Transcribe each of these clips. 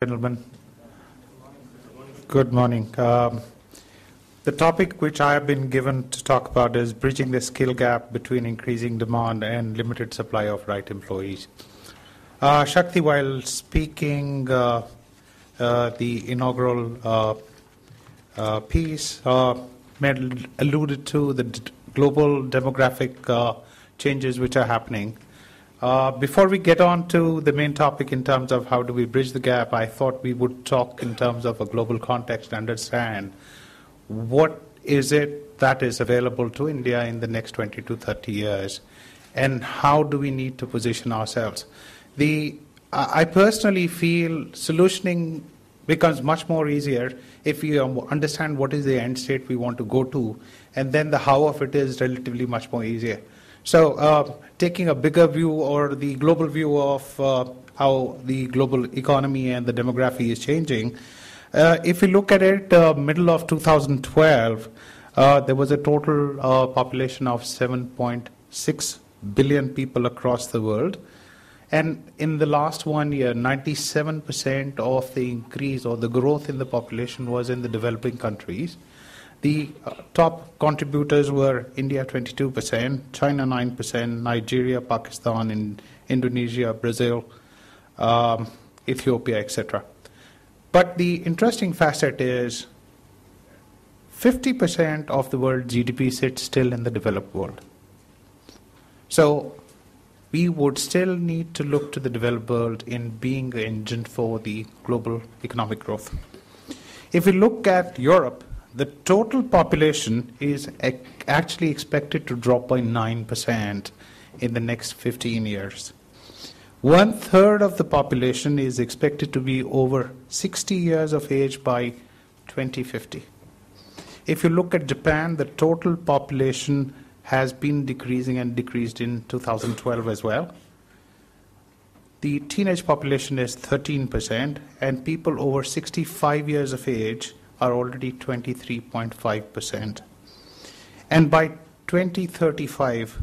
Gentlemen, good morning. The topic which I have been given to talk about is bridging the skill gap between increasing demand and limited supply of right employees. Shakti, while speaking the inaugural piece, alluded to the global demographic changes which are happening. Before we get on to the main topic in terms of how do we bridge the gap, I thought we would talk in terms of a global context and understand what is it that is available to India in the next 20 to 30 years and how do we need to position ourselves. I personally feel solutioning becomes much more easier if we understand what is the end state we want to go to, and then the how of it is relatively much more easier. So taking a bigger view or the global view of how the global economy and the demography is changing, if you look at it, middle of 2012, there was a total population of 7.6 billion people across the world. And in the last 1 year, 97% of the increase or the growth in the population was in the developing countries. The top contributors were India 22%, China 9%, Nigeria, Pakistan, Indonesia, Brazil, Ethiopia, etc. But the interesting facet is 50% of the world's GDP sits still in the developed world. So we would still need to look to the developed world in being the engine for the global economic growth. If we look at Europe, the total population is actually expected to drop by 9% in the next 15 years. 1/3 of the population is expected to be over 60 years of age by 2050. If you look at Japan, the total population has been decreasing and decreased in 2012 as well. The teenage population is 13%, and people over 65 years of age are already 23.5%. And by 2035,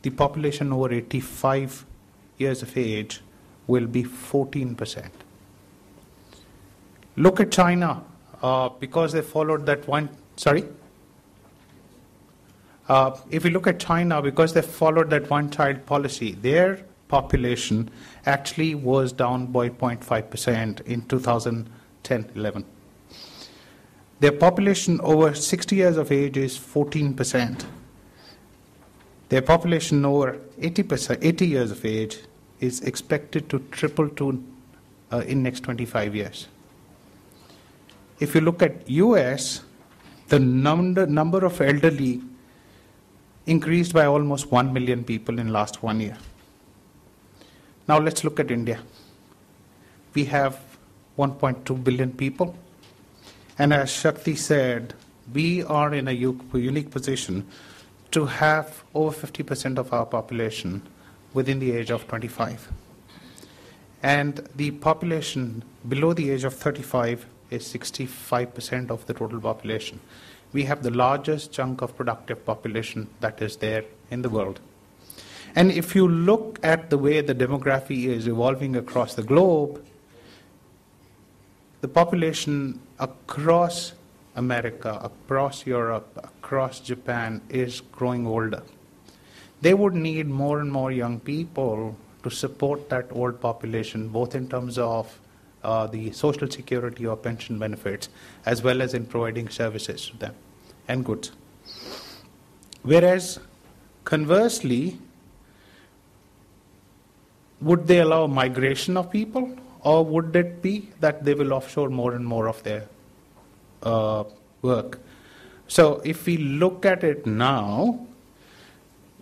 the population over 85 years of age will be 14%. Look at China, because they followed that one, if we look at China, because they followed that one-child policy, their population actually was down by 0.5% in 2010-11. Their population over 60 years of age is 14%. Their population over 80 years of age is expected to triple to in next 25 years. If you look at US, the number of elderly increased by almost 1 million people in last 1 year. Now let's look at India. We have 1.2 billion people. And as Shakti said, we are in a unique position to have over 50% of our population within the age of 25. And the population below the age of 35 is 65% of the total population. We have the largest chunk of productive population that is there in the world. And if you look at the way the demography is evolving across the globe, the population across America, across Europe, across Japan is growing older. They would need more and more young people to support that old population, both in terms of the social security or pension benefits, as well as in providing services to them and goods. Whereas, conversely, would they allow migration of people? Or would it be that they will offshore more and more of their work? So if we look at it now,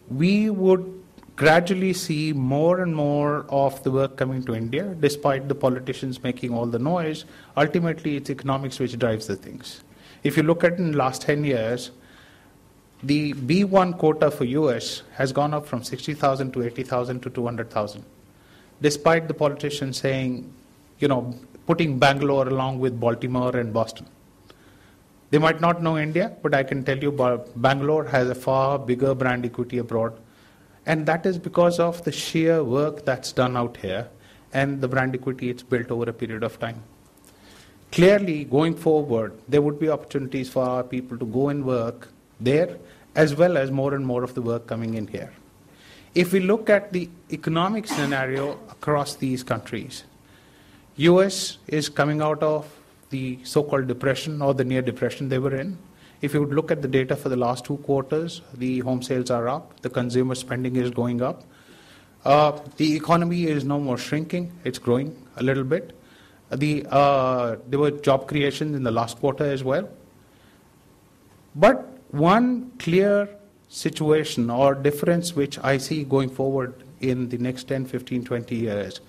we would gradually see more and more of the work coming to India, despite the politicians making all the noise. Ultimately, it's economics which drives the things. If you look at in the last 10 years, the B1 quota for US has gone up from 60,000 to 80,000 to 200,000. Despite the politicians saying, putting Bangalore along with Baltimore and Boston. They might not know India, but I can tell you Bangalore has a far bigger brand equity abroad. And that is because of the sheer work that's done out here and the brand equity it's built over a period of time. clearly, going forward, there would be opportunities for our people to go and work there, as well as more and more of the work coming in here. If we look at the economic scenario across these countries, US is coming out of the so-called depression or the near depression they were in. If you would look at the data for the last 2 quarters, the home sales are up, the consumer spending is going up. The economy is no more shrinking, it's growing a little bit. There were job creations in the last quarter as well. But one clear situation or difference which I see going forward in the next 10, 15, 20 years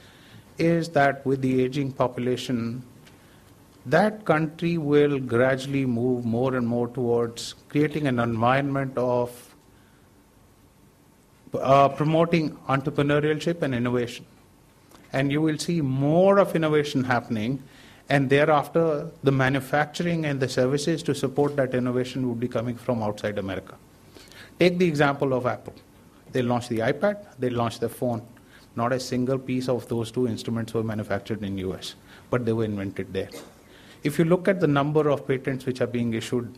is that with the aging population, that country will gradually move more and more towards creating an environment of promoting entrepreneurship and innovation. And you will see more of innovation happening, and thereafter the manufacturing and the services to support that innovation would be coming from outside America. Take the example of Apple. They launched the iPad, they launched their phone. Not a single piece of those 2 instruments were manufactured in US, but they were invented there. If you look at the number of patents which are being issued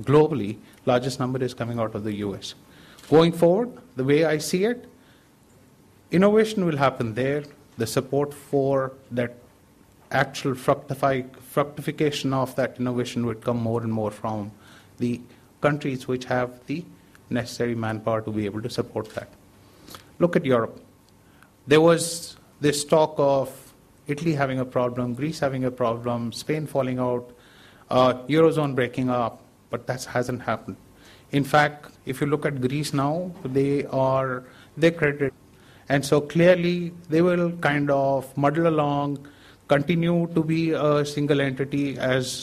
globally, largest number is coming out of the US. Going forward, the way I see it, innovation will happen there. The support for that actual fructification of that innovation would come more and more from the countries which have the necessary manpower to be able to support that. Look at Europe. There was this talk of Italy having a problem, Greece having a problem, Spain falling out, Eurozone breaking up, but that hasn't happened. In fact, if you look at Greece now, they're credited. And so clearly, they will kind of muddle along, continue to be a single entity as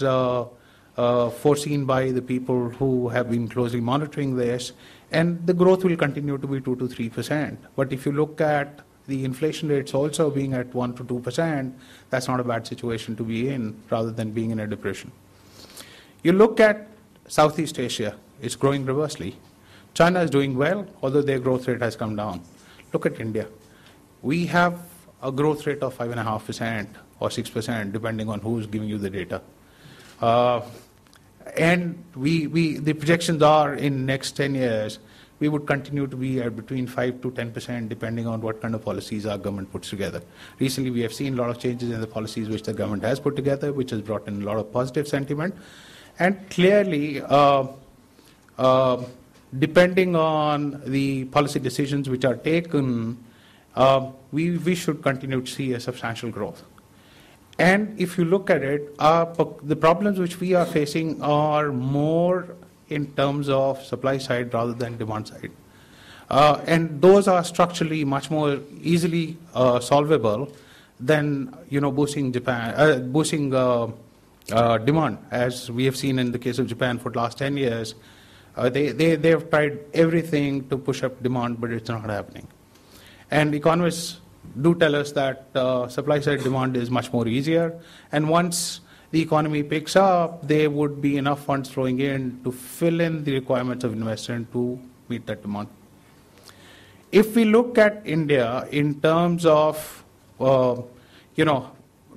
foreseen by the people who have been closely monitoring this, and the growth will continue to be 2 to 3%. But if you look at the inflation rates also being at 1 to 2%, that's not a bad situation to be in, rather than being in a depression. You look at Southeast Asia, it's growing reversely. China is doing well, although their growth rate has come down. Look at India. We have a growth rate of 5.5% or 6%, depending on who's giving you the data. And the projections are in next 10 years, we would continue to be at between 5 to 10%, depending on what kind of policies our government puts together. Recently, we have seen a lot of changes in the policies which the government has put together, which has brought in a lot of positive sentiment. And clearly, depending on the policy decisions which are taken, we should continue to see a substantial growth. And if you look at it, the problems which we are facing are more in terms of supply side rather than demand side. And those are structurally much more easily solvable than boosting demand, as we have seen in the case of Japan for the last 10 years. They have tried everything to push up demand, but it's not happening. And economists do tell us that supply side demand is much more easier, and once the economy picks up, there would be enough funds flowing in to fill in the requirements of investment to meet that demand. If we look at India in terms of,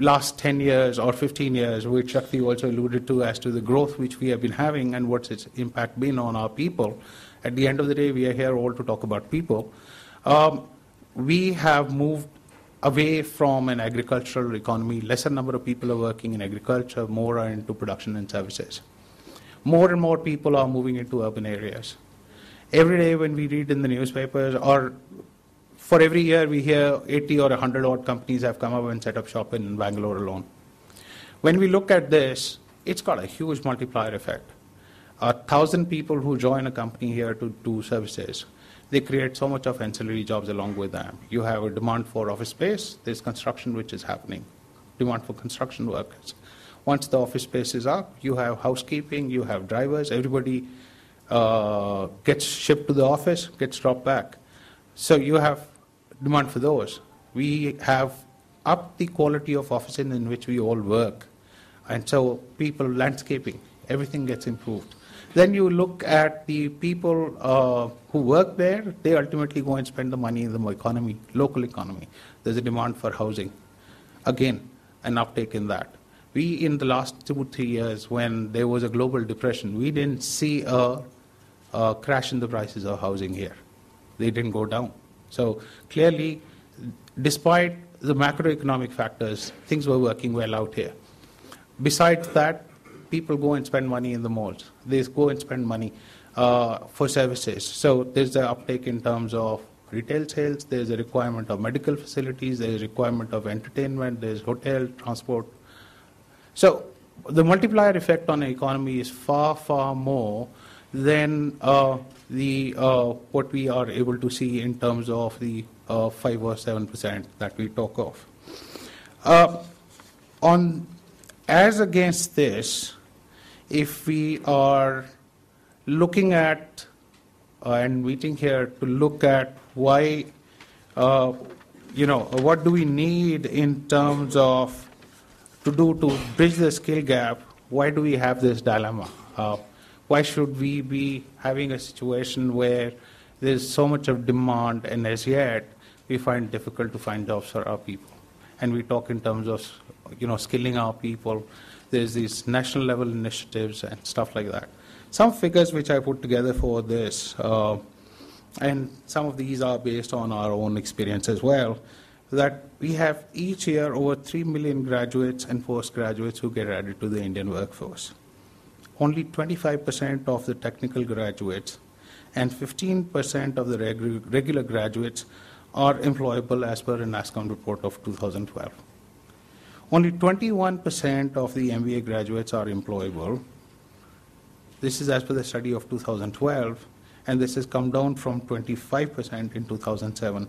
last 10 years or 15 years, which Shakti also alluded to as to the growth which we have been having and what's its impact been on our people, at the end of the day, we are here all to talk about people. We have moved away from an agricultural economy. Lesser number of people are working in agriculture, more are into production and services. More and more people are moving into urban areas. Every day when we read in the newspapers, or for every year we hear 80 or 100 odd companies have come up and set up shop in Bangalore alone. When we look at this, it's got a huge multiplier effect. 1,000 people who join a company here to do services, they create so much of ancillary jobs along with them. You have a demand for office space, there's construction which is happening, demand for construction workers. Once the office space is up, you have housekeeping, you have drivers, everybody gets shipped to the office, gets dropped back. So you have demand for those. We have upped the quality of offices in which we all work. And so people, landscaping, everything gets improved. Then you look at the people who work there, they ultimately go and spend the money in the economy, local economy. There's a demand for housing. Again, an uptake in that. We, in the last 2-3 years, when there was a global depression, we didn't see a crash in the prices of housing here. They didn't go down. So clearly, despite the macroeconomic factors, things were working well out here. Besides that, people go and spend money in the malls. They go and spend money for services. So there's the uptake in terms of retail sales, there's a requirement of medical facilities, there's a requirement of entertainment, there's hotel, transport. So the multiplier effect on the economy is far, far more than what we are able to see in terms of the 5 or 7% that we talk of. As against this, if we are looking at and meeting here to look at why, what do we need in terms of to bridge the skill gap, why do we have this dilemma? Why should we be having a situation where there's so much of demand and as yet we find it difficult to find jobs for our people? And we talk in terms of, skilling our people. There's these national level initiatives and stuff like that. Some figures which I put together for this, and some of these are based on our own experience as well, that we have each year over 3 million graduates and postgraduates who get added to the Indian workforce. Only 25% of the technical graduates and 15% of the regular graduates are employable as per a NASSCOM report of 2012. Only 21% of the MBA graduates are employable. This is as per the study of 2012, and this has come down from 25% in 2007.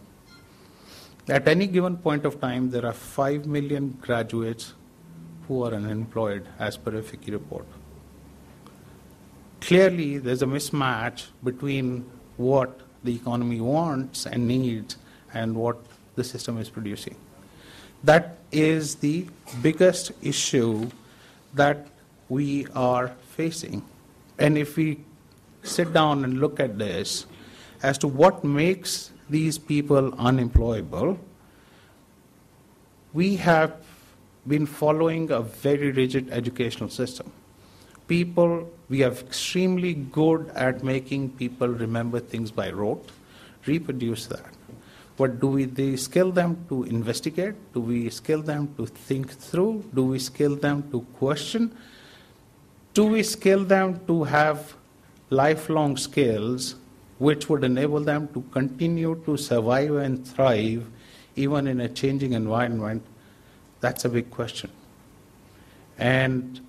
At any given point of time, there are 5 million graduates who are unemployed as per a FICCI report. Clearly, there's a mismatch between what the economy wants and needs and what the system is producing. That is the biggest issue that we are facing. And if we sit down and look at this as to what makes these people unemployable, we have been following a very rigid educational system. We are extremely good at making people remember things by rote, reproduce that. But do we skill them to investigate? Do we skill them to think through? Do we skill them to question? Do we skill them to have lifelong skills which would enable them to continue to survive and thrive even in a changing environment? That's a big question. And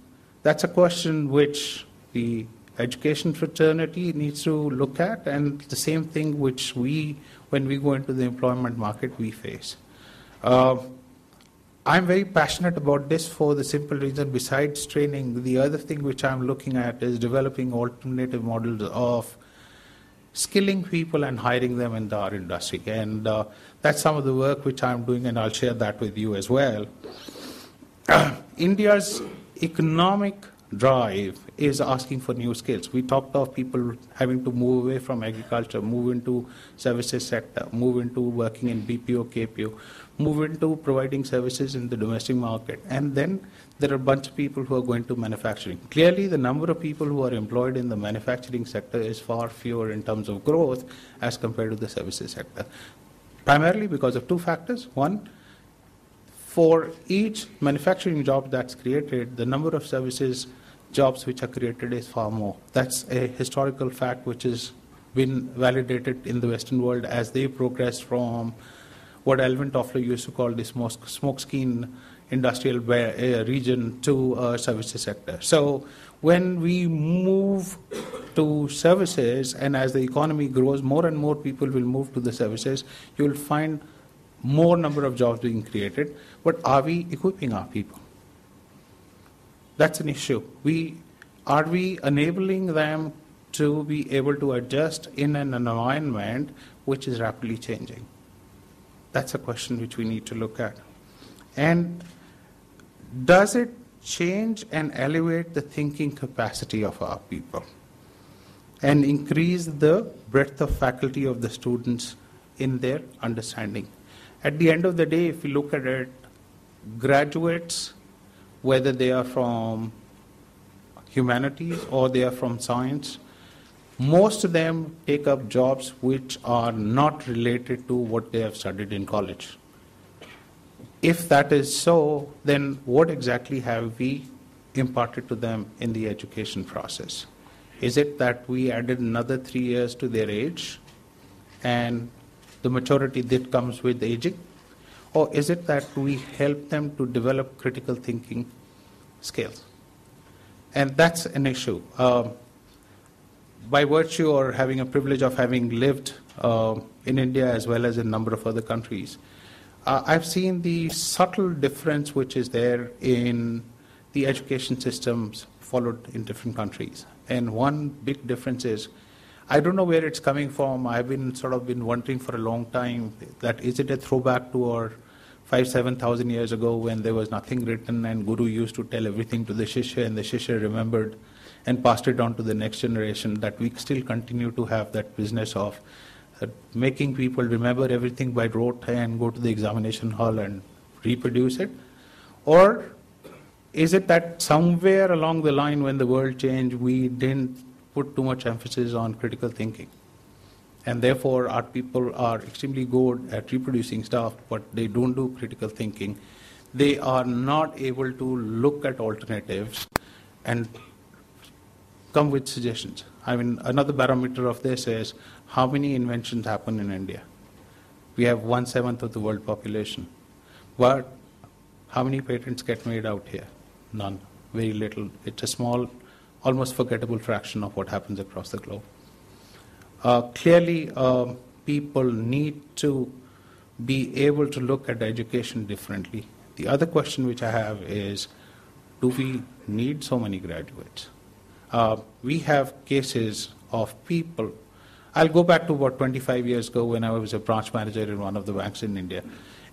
that's a question which the education fraternity needs to look at, and the same thing which when we go into the employment market, we face. I'm very passionate about this for the simple reason, besides training, the other thing which I'm looking at is developing alternative models of skilling people and hiring them in our industry. And that's some of the work which I'm doing, and I'll share that with you as well. India's economic drive is asking for new skills. We talked of people having to move away from agriculture, move into services sector, move into working in BPO, KPO, move into providing services in the domestic market. And then there are a bunch of people who are going to manufacturing. Clearly, the number of people who are employed in the manufacturing sector is far fewer in terms of growth as compared to the services sector. Primarily because of two factors. One, for each manufacturing job that's created, the number of services jobs which are created is far more. That's a historical fact which has been validated in the Western world as they progress from what Alvin Toffler used to call the smokescreen industrial region to services sector. So when we move to services, and as the economy grows, more and more people will move to the services, you will find more number of jobs being created. But are we equipping our people? That's an issue. Are we enabling them to be able to adjust in an environment which is rapidly changing? That's a question which we need to look at. And does it change and elevate the thinking capacity of our people and increase the breadth of faculty of the students in their understanding? At the end of the day, if we look at it, graduates whether they are from humanities or they are from science, most of them take up jobs which are not related to what they have studied in college. If that is so, then what exactly have we imparted to them in the education process? Is it that we added another 3 years to their age and the maturity that comes with aging? Or is it that we help them to develop critical thinking skills? And that's an issue. By virtue or having a privilege of having lived in India as well as in a number of other countries, I've seen the subtle difference which is there in the education systems followed in different countries. And one big difference is, I don't know where it's coming from. I've been wondering for a long time that is it a throwback to our 5,000-7,000 years ago when there was nothing written and Guru used to tell everything to the Shishya and the Shishya remembered and passed it on to the next generation, that we still continue to have that business of making people remember everything by rote and go to the examination hall and reproduce it? Or is it that somewhere along the line when the world changed, we didn't put too much emphasis on critical thinking? And therefore, our people are extremely good at reproducing stuff, but they don't do critical thinking. They are not able to look at alternatives and come with suggestions. I mean, another barometer of this is how many inventions happen in India. We have 1/7 of the world population. But how many patents get made out here? None. Very little. It's a small, almost forgettable fraction of what happens across the globe. Clearly, people need to be able to look at education differently. The other question which I have is, do we need so many graduates? We have cases of people. I'll go back to about 25 years ago when I was a branch manager in one of the banks in India.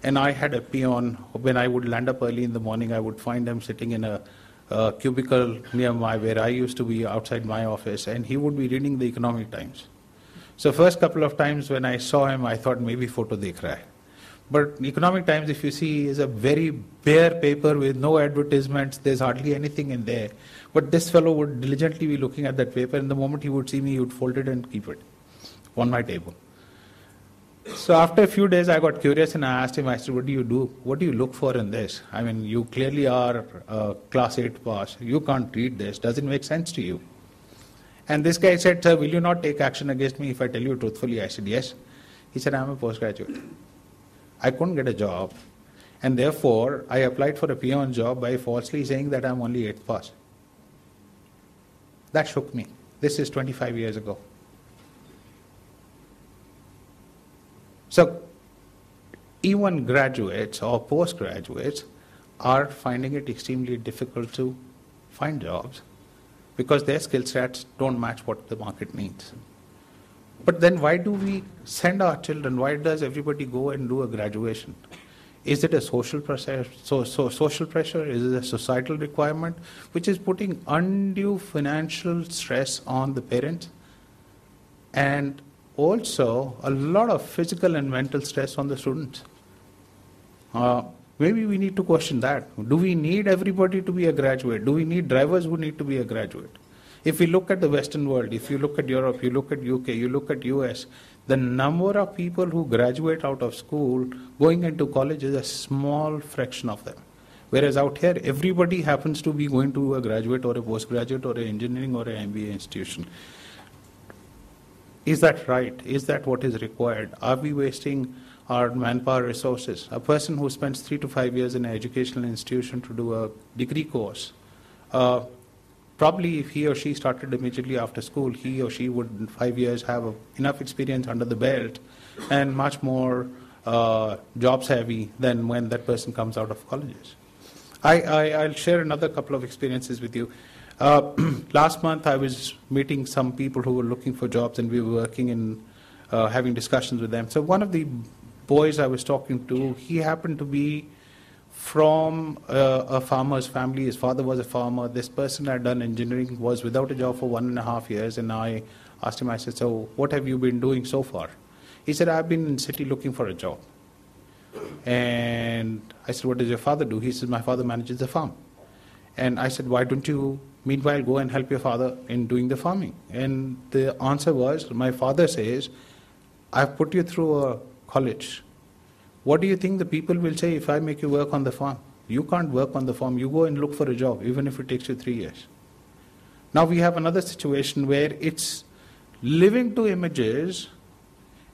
And I had a peon. When I would land up early in the morning, I would find him sitting in a cubicle near where I used to be outside my office, and he would be reading the Economic Times. So first couple of times when I saw him, I thought maybe photo dekh raha hai. But Economic Times, if you see, is a very bare paper with no advertisements. There's hardly anything in there. But this fellow would diligently be looking at that paper, and the moment he would see me, he would fold it and keep it on my table. So after a few days, I got curious and I asked him, I said, what do you do? What do you look for in this? I mean, you clearly are class 8 pass. You can't read this. Does it make sense to you? And this guy said, sir, will you not take action against me if I tell you truthfully? I said, yes. He said, I'm a postgraduate. I couldn't get a job. And therefore, I applied for a peon job by falsely saying that I'm only 8th pass. That shook me. This is 25 years ago. So, even graduates or postgraduates are finding it extremely difficult to find jobs because their skill sets don't match what the market needs. But then why do we send our children? Why does everybody go and do a graduation? Is it a social pressure? Social pressure? Is it a societal requirement which is putting undue financial stress on the parents? And also a lot of physical and mental stress on the students. Maybe we need to question that. Do we need everybody to be a graduate? Do we need drivers who need to be a graduate? If we look at the Western world, if you look at Europe, you look at UK, you look at US, the number of people who graduate out of school going into college is a small fraction of them. Whereas out here, everybody happens to be going to a graduate or a postgraduate or an engineering or an MBA institution. Is that right? Is that what is required? Are we wasting our manpower resources? A person who spends 3 to 5 years in an educational institution to do a degree course, probably if he or she started immediately after school, he or she would in 5 years have enough experience under the belt and much more job savvy than when that person comes out of colleges. I'll share another couple of experiences with you. Last month I was meeting some people who were looking for jobs and we were working in having discussions with them. So one of the boys I was talking to, he happened to be from a farmer's family. His father was a farmer. This person had done engineering, was without a job for 1.5 years, and I asked him, I said, so what have you been doing so far? He said, I've been in the city looking for a job. And I said, what does your father do? He said, my father manages a farm. And I said, why don't you, meanwhile, go and help your father in doing the farming? And the answer was, my father says, I've put you through a college. What do you think the people will say if I make you work on the farm? You can't work on the farm. You go and look for a job, even if it takes you 3 years. Now we have another situation where it's living to images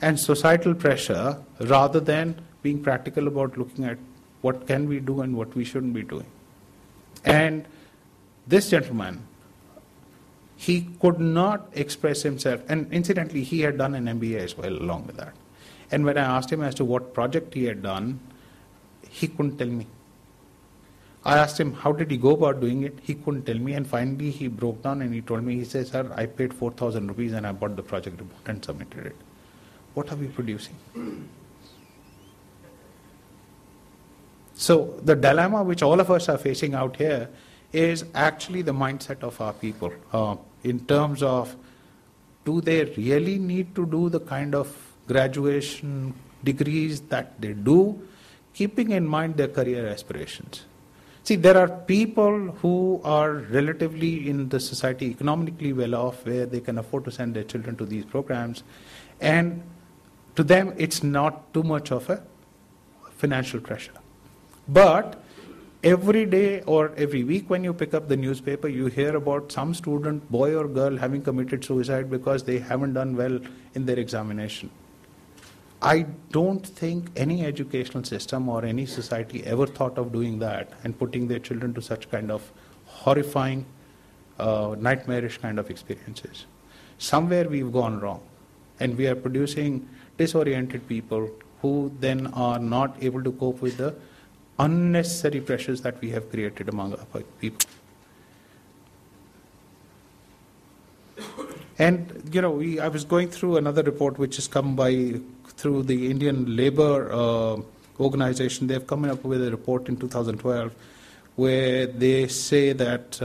and societal pressure rather than being practical about looking at what can we do and what we shouldn't be doing. And this gentleman, he could not express himself. And incidentally, he had done an MBA as well along with that. And when I asked him as to what project he had done, he couldn't tell me. I asked him, how did he go about doing it? He couldn't tell me. And finally, he broke down and he told me, he says, sir, I paid 4,000 rupees and I bought the project report and submitted it. What are we producing? So the dilemma which all of us are facing out here is actually the mindset of our people in terms of, do they really need to do the kind of graduation degrees that they do, keeping in mind their career aspirations? See, there are people who are relatively in the society economically well off, where they can afford to send their children to these programs, and to them it's not too much of a financial pressure. But every day or every week when you pick up the newspaper, you hear about some student, boy or girl, having committed suicide because they haven't done well in their examination. I don't think any educational system or any society ever thought of doing that and putting their children to such kind of horrifying, nightmarish kind of experiences. Somewhere we've gone wrong, and we are producing disoriented people who then are not able to cope with the unnecessary pressures that we have created among our people. And, you know, I was going through another report which has come by through the Indian Labour Organization. They've come up with a report in 2012 where they say that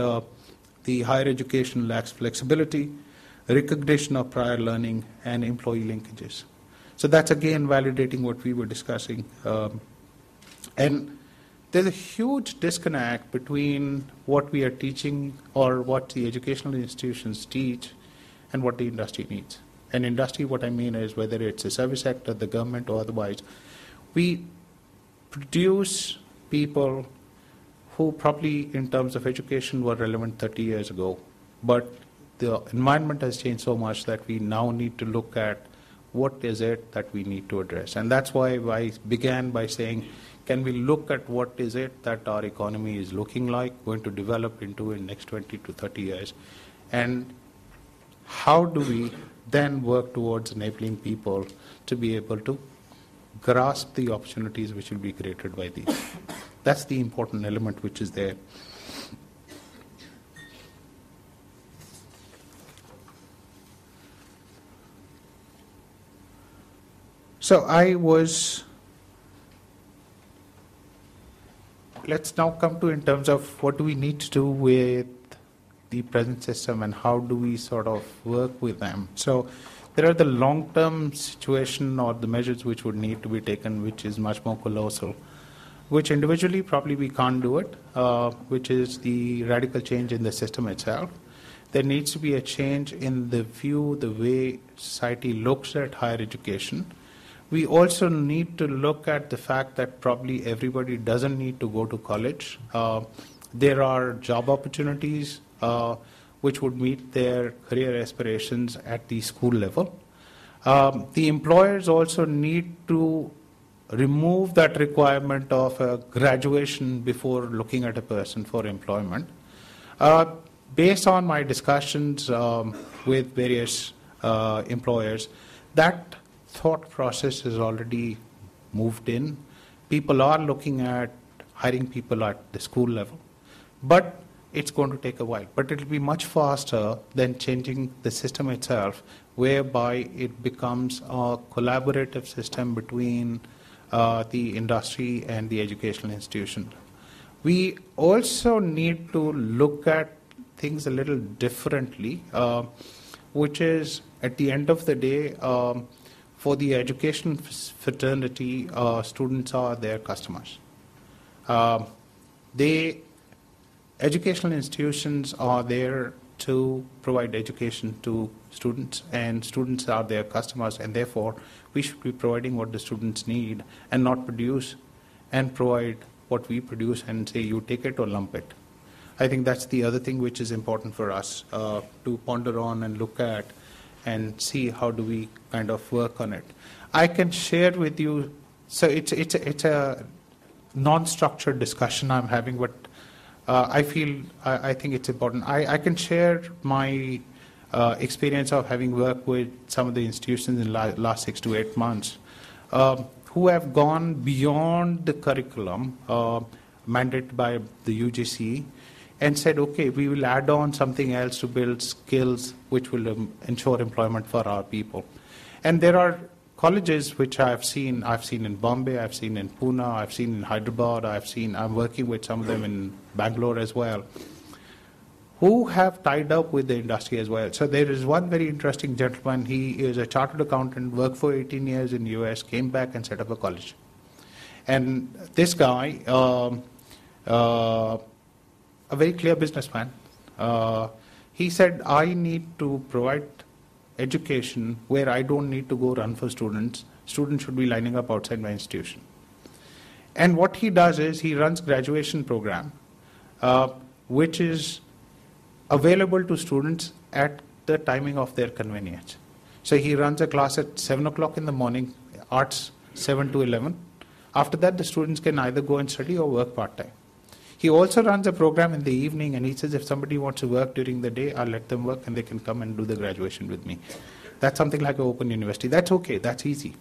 the higher education lacks flexibility, recognition of prior learning, and employee linkages. So that's again validating what we were discussing. And there's a huge disconnect between what we are teaching or what the educational institutions teach and what the industry needs. And industry, what I mean is whether it's a service sector, the government, or otherwise, we produce people who probably in terms of education were relevant 30 years ago, but the environment has changed so much that we now need to look at what is it that we need to address. And that's why I began by saying, can we look at what is it that our economy is looking like, going to develop into in next 20 to 30 years, and how do we then work towards enabling people to be able to grasp the opportunities which will be created by these. That's the important element which is there. So let's now come to in terms of what do we need to do with the present system and how do we sort of work with them. So there are the long-term situation or the measures which would need to be taken, which is much more colossal, which individually probably we can't do it, which is the radical change in the system itself. There needs to be a change in the view, the way society looks at higher education. We also need to look at the fact that probably everybody doesn't need to go to college. There are job opportunities which would meet their career aspirations at the school level. The employers also need to remove that requirement of a graduation before looking at a person for employment. Based on my discussions with various employers, that thought process has already moved in. People are looking at hiring people at the school level, but it's going to take a while. But it will be much faster than changing the system itself, whereby it becomes a collaborative system between the industry and the educational institution. We also need to look at things a little differently, which is at the end of the day, for the education fraternity, students are their customers. They educational institutions are there to provide education to students, and students are their customers, and therefore we should be providing what the students need and not produce and provide what we produce and say you take it or lump it. I think that's the other thing which is important for us to ponder on and look at and see how do we kind of work on it. I can share with you, so it's a non-structured discussion I'm having, but I think it's important. I can share my experience of having worked with some of the institutions in the last 6 to 8 months who have gone beyond the curriculum mandated by the UGC and said, okay, we will add on something else to build skills which will ensure employment for our people. And there are colleges which I've seen in Bombay, I've seen in Pune, I've seen in Hyderabad, I'm working with some of them in Bangalore as well, who have tied up with the industry as well. So there is one very interesting gentleman, he is a chartered accountant, worked for 18 years in the US, came back and set up a college. And this guy, a very clear businessman, he said, I need to provide education where I don't need to go run for students. Students should be lining up outside my institution. And what he does is he runs graduation program, which is available to students at the timing of their convenience. So he runs a class at 7 o'clock in the morning, arts 7 to 11. After that, the students can either go and study or work part-time. He also runs a program in the evening, and he says if somebody wants to work during the day, I'll let them work and they can come and do the graduation with me. That's something like an open university. That's okay, that's easy.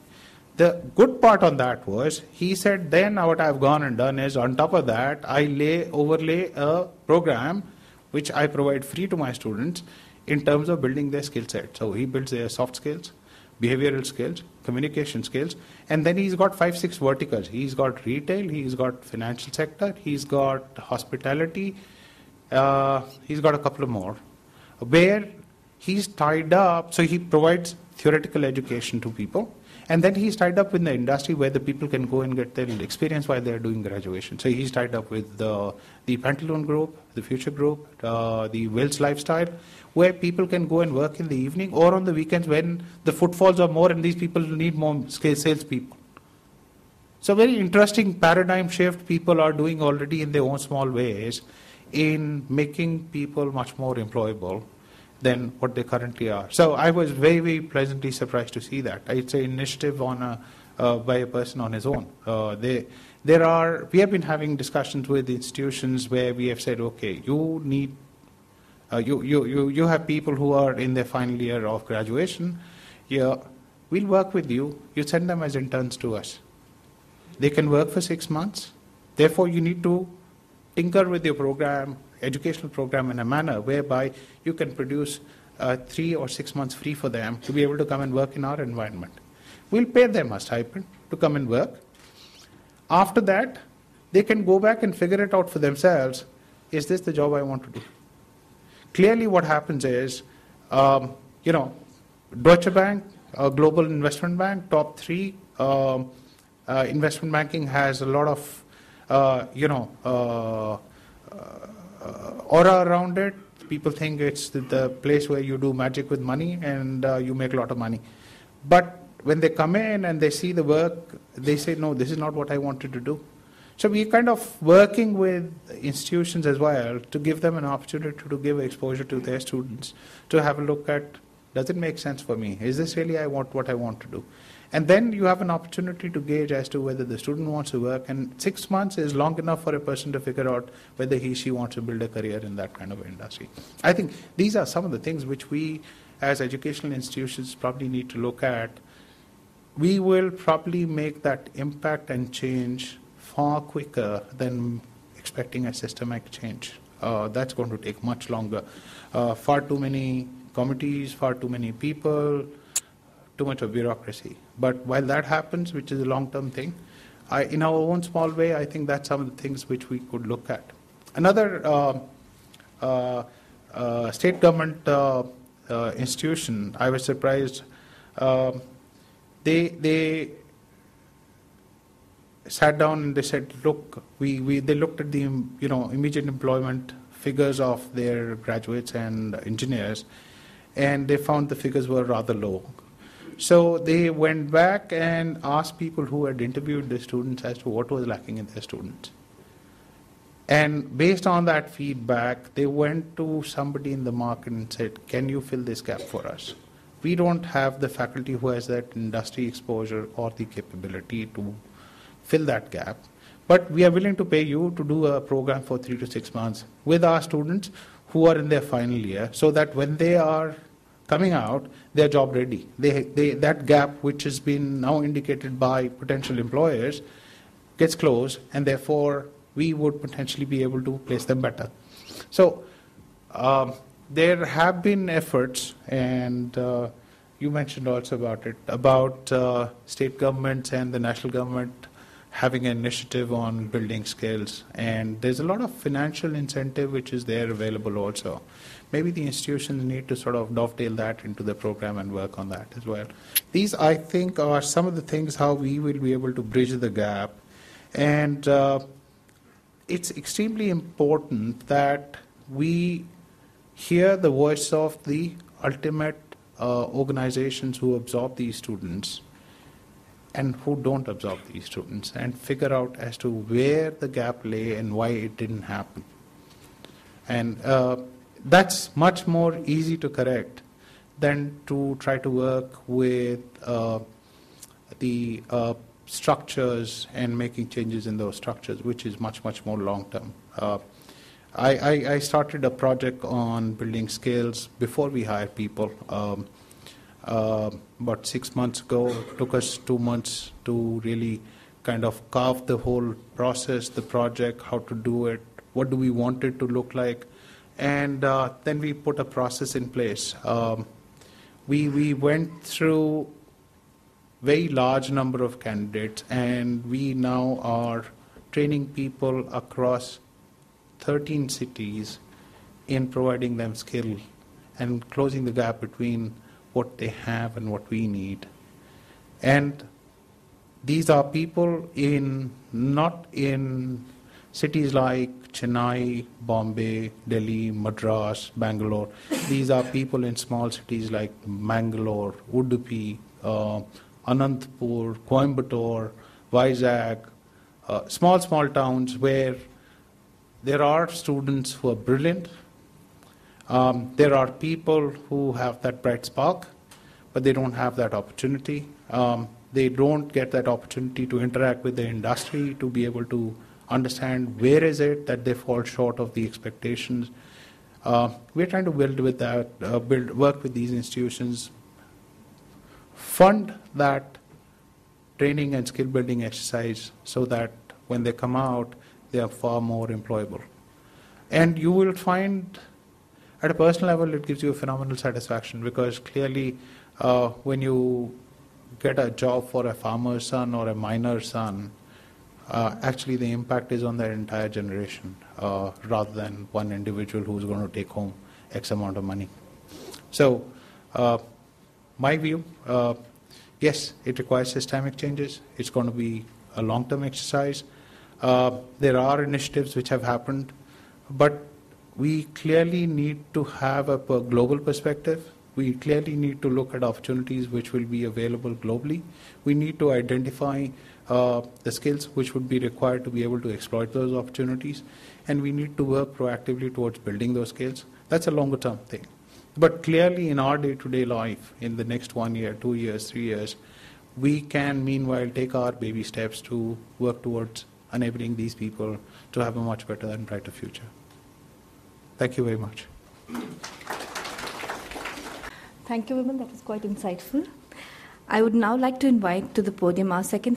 The good part on that was, he said, then what I've gone and done is, on top of that, I overlay a program which I provide free to my students in terms of building their skill set. So he builds their soft skills, behavioral skills, communication skills, and then he's got 5-6 verticals. He's got retail, he's got financial sector, he's got hospitality, he's got a couple of more, where he's tied up, so he provides theoretical education to people, and then he's tied up with the industry where the people can go and get their experience while they're doing graduation. So he's tied up with the Pantaloon Group, the Future Group, the Wills Lifestyle, where people can go and work in the evening or on the weekends when the footfalls are more and these people need more sales people. So very interesting paradigm shift people are doing already in their own small ways in making people much more employable than what they currently are. So I was very, very pleasantly surprised to see that. It's an initiative by a person on his own. We have been having discussions with institutions where we have said, okay, you need, you have people who are in their final year of graduation. Yeah, we'll work with you. You send them as interns to us. They can work for 6 months. Therefore, you need to tinker with your program, educational program, in a manner whereby you can produce 3 or 6 months free for them to be able to come and work in our environment. We'll pay them a stipend to come and work. After that, they can go back and figure it out for themselves. Is this the job I want to do? Clearly what happens is, Deutsche Bank, global investment bank, top 3, investment banking has a lot of, aura around it. People think it's the place where you do magic with money and you make a lot of money. But when they come in and they see the work, they say, no, this is not what I wanted to do. So we're kind of working with institutions as well to give them an opportunity to give exposure to their students, to have a look at, does it make sense for me? Is this really what I want to do? And then you have an opportunity to gauge as to whether the student wants to work, and 6 months is long enough for a person to figure out whether she wants to build a career in that kind of industry. I think these are some of the things which we as educational institutions probably need to look at. We will probably make that impact and change far quicker than expecting a systemic change. That's going to take much longer. Far too many committees, far too many people, too much of bureaucracy. But while that happens, which is a long-term thing, in our own small way, I think that's some of the things which we could look at. Another state government institution, I was surprised. They sat down and they said, look, they looked at the immediate employment figures of their graduates and engineers, and they found the figures were rather low. So they went back and asked people who had interviewed the students as to what was lacking in their students. And based on that feedback, they went to somebody in the market and said, can you fill this gap for us? We don't have the faculty who has that industry exposure or the capability to fill that gap, but we are willing to pay you to do a program for 3 to 6 months with our students who are in their final year, so that when they are coming out, they're job ready. That gap, which has been now indicated by potential employers, gets closed, and therefore we would potentially be able to place them better. So there have been efforts, and you mentioned also about it, about state governments and the national government having an initiative on building skills. And there's a lot of financial incentive which is there available also. Maybe the institutions need to sort of dovetail that into the program and work on that as well. These, I think, are some of the things how we will be able to bridge the gap. And it's extremely important that we hear the voice of the ultimate organizations who absorb these students and who don't absorb these students, and figure out as to where the gap lay and why it didn't happen. And that's much more easy to correct than to try to work with the structures and making changes in those structures, which is much, much more long-term. I started a project on building skills before we hire people. About 6 months ago, it took us 2 months to really kind of carve the whole process, the project, how to do it, what do we want it to look like, and then we put a process in place. We went through very large number of candidates, and we now are training people across 13 cities in providing them skill and closing the gap between what they have and what we need. And these are people not in cities like Chennai, Bombay, Delhi, Madras, Bangalore. These are people in small cities like Mangalore, Udupi, Anantapur, Coimbatore, Vizag, small towns where there are students who are brilliant. There are people who have that bright spark, but they don't have that opportunity. They don't get that opportunity to interact with the industry, to be able to understand where is it that they fall short of the expectations. We're trying to build with that, work with these institutions, fund that training and skill building exercise so that when they come out, they are far more employable. And you will find at a personal level, it gives you a phenomenal satisfaction, because clearly when you get a job for a farmer's son or a miner's son, actually the impact is on their entire generation rather than one individual who's going to take home X amount of money. So my view, yes, it requires systemic changes. It's going to be a long-term exercise. There are initiatives which have happened, but we clearly need to have a global perspective. We clearly need to look at opportunities which will be available globally. We need to identify the skills which would be required to be able to exploit those opportunities, and we need to work proactively towards building those skills. That's a longer term thing. But clearly in our day-to-day life, in the next 1 year, 2 years, 3 years, we can meanwhile take our baby steps to work towards enabling these people to have a much better and brighter future. Thank you very much. Thank you, Vimal. That was quite insightful. I would now like to invite to the podium our second